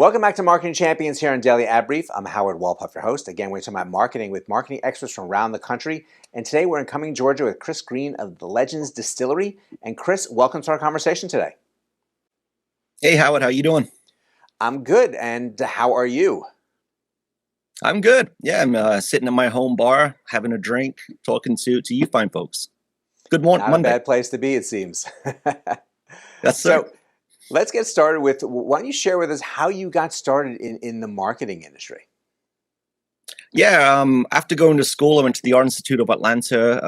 Welcome back to Marketing Champions here on Daily Ad Brief. I'm Howard Walpuff, your host. Again, we're talking about marketing with marketing experts from around the country. And today we're in Cumming, Georgia with Chris Green of the Legends Distillery. And Chris, welcome to our conversation today. Hey, Howard, how you doing? I'm good. And how are you? I'm good. Yeah, I'm sitting in my home bar, having a drink, talking to you fine folks. Good morning, Not a Monday. bad place to be, it seems. Yes, sir. So let's get started with, why don't you share with us how you got started in the marketing industry? Yeah, after going to school, I went to the Art Institute of Atlanta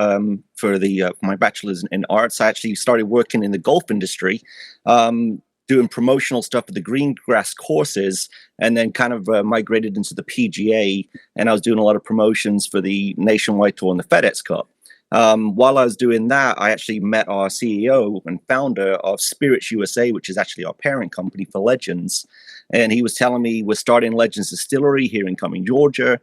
for my bachelor's in arts. I actually started working in the golf industry, doing promotional stuff for the green grass courses, and then kind of migrated into the PGA. And I was doing a lot of promotions for the Nationwide Tour and the FedEx Cup. While I was doing that, I actually met our CEO and founder of Spirits USA, which is actually our parent company for Legends. And he was telling me we're starting Legends Distillery here in Cumming, Georgia.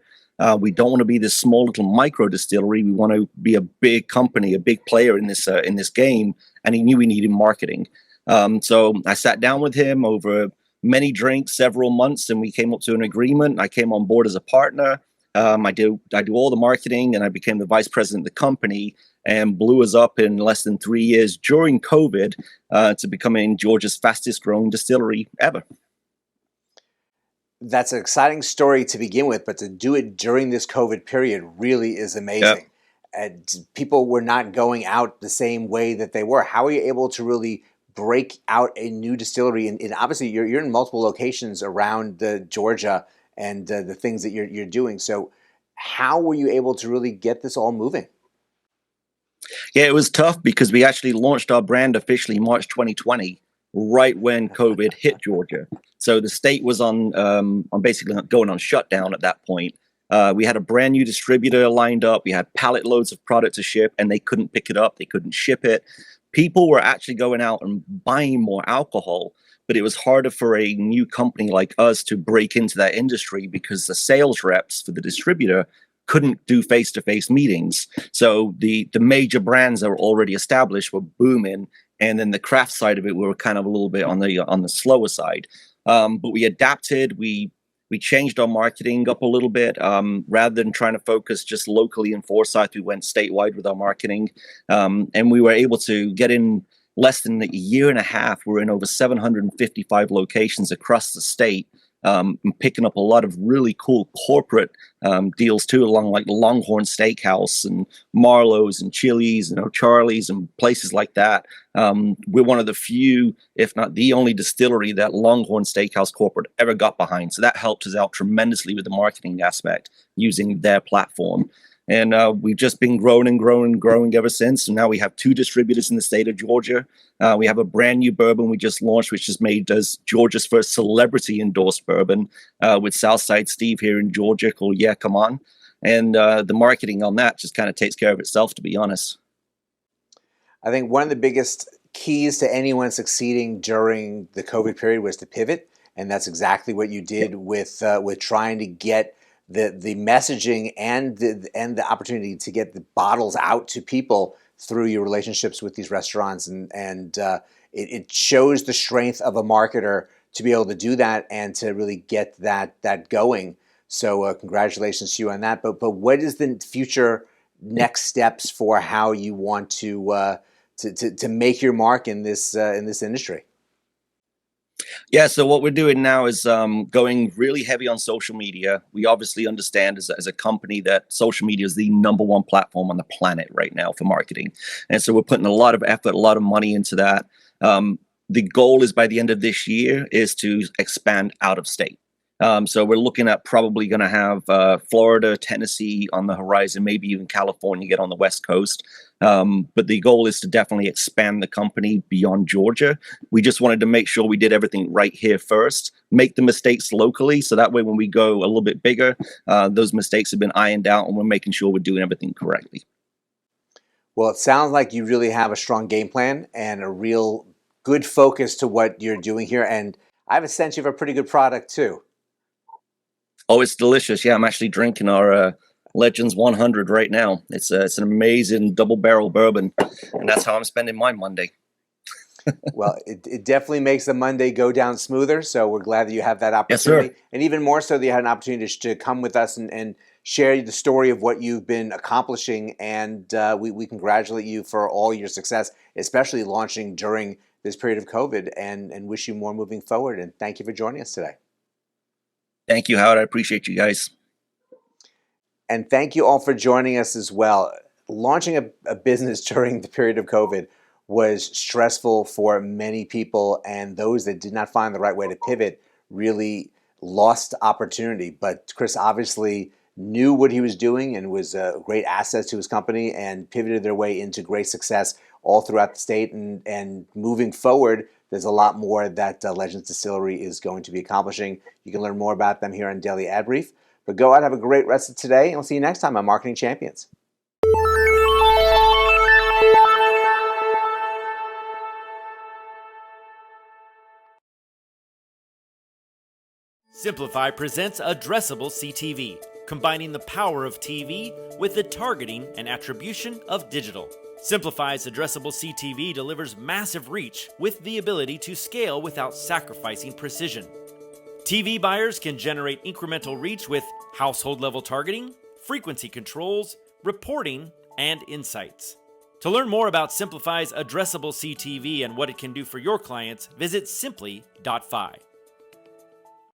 We don't want to be this small little micro distillery. We want to be a big company, a big player in this game. And he knew we needed marketing. So I sat down with him over many drinks, several months, and we came up to an agreement. I came on board as a partner. I do all the marketing, and I became the vice president of the company and blew us up in less than 3 years during COVID to becoming Georgia's fastest growing distillery ever. That's an exciting story to begin with, but to do it during this COVID period really is amazing. And people were not going out the same way that they were. How are you able to really break out a new distillery? And obviously, you're in multiple locations around Georgia and the things that you're doing. So how were you able to really get this all moving? Yeah, it was tough because we actually launched our brand officially March 2020, right when COVID hit Georgia. So the state was on basically going on shutdown at that point. We had a brand new distributor lined up. We had pallet loads of product to ship, and they couldn't pick it up. They couldn't ship it. People were actually going out and buying more alcohol, but it was harder for a new company like us to break into that industry because the sales reps for the distributor couldn't do face-to-face meetings. So the major brands that were already established were booming, and then the craft side of it, we were kind of a little bit on the slower side. But we adapted. We changed our marketing up a little bit. Rather than trying to focus just locally in Forsyth, we went statewide with our marketing. And we were able to get in less than a year and a half. We're in over 755 locations across the state, and picking up a lot of really cool corporate deals too, along like the Longhorn Steakhouse and Marlowe's and Chili's and O'Charlie's and places like that. We're one of the few, if not the only distillery that Longhorn Steakhouse corporate ever got behind. So that helped us out tremendously with the marketing aspect using their platform. And we've just been growing and growing and growing ever since. And now we have 2 distributors in the state of Georgia. We have a brand new bourbon we just launched, which has made us Georgia's first celebrity endorsed bourbon with Southside Steve here in Georgia called Yeah, Come On. And the marketing on that just kind of takes care of itself, to be honest. I think one of the biggest keys to anyone succeeding during the COVID period was to pivot. And that's exactly what you did with trying to get the messaging and the opportunity to get the bottles out to people through your relationships with these restaurants, and it shows the strength of a marketer to be able to do that and to really get that going. So congratulations to you on that. But what is the future next steps for how you want to make your mark in this industry? Yeah, so what we're doing now is going really heavy on social media. We obviously understand as a company that social media is the #1 platform on the planet right now for marketing. And so we're putting a lot of effort, a lot of money into that. The goal is by the end of this year is to expand out of state. So we're looking at probably going to have Florida, Tennessee on the horizon, maybe even California get on the West Coast. But the goal is to definitely expand the company beyond Georgia. We just wanted to make sure we did everything right here first, make the mistakes locally. So that way, when we go a little bit bigger, those mistakes have been ironed out and we're making sure we're doing everything correctly. Well, it sounds like you really have a strong game plan and a real good focus to what you're doing here. And I have a sense you have a pretty good product too. Oh, it's delicious. Yeah, I'm actually drinking our Legends 100 right now. It's an amazing double barrel bourbon, and that's how I'm spending my Monday. Well, it definitely makes the Monday go down smoother. So we're glad that you have that Yes, sir. opportunity. And even more so that you had an opportunity to come with us and share the story of what you've been accomplishing. And we congratulate you for all your success, especially launching during this period of COVID, and wish you more moving forward. And thank you for joining us today. Thank you, Howard. I appreciate you guys. And thank you all for joining us as well. Launching a business during the period of COVID was stressful for many people, and those that did not find the right way to pivot really lost opportunity. But Chris obviously knew what he was doing and was a great asset to his company and pivoted their way into great success all throughout the state. And moving forward, there's a lot more that Legends Distillery is going to be accomplishing. You can learn more about them here on Daily Ad Brief. But go out, have a great rest of today, and we'll see you next time on Marketing Champions. Simplify presents Addressable CTV, combining the power of TV with the targeting and attribution of digital. Simplify's Addressable CTV delivers massive reach with the ability to scale without sacrificing precision. TV buyers can generate incremental reach with household-level targeting, frequency controls, reporting, and insights. To learn more about Simplify's Addressable CTV and what it can do for your clients, visit simply.fi.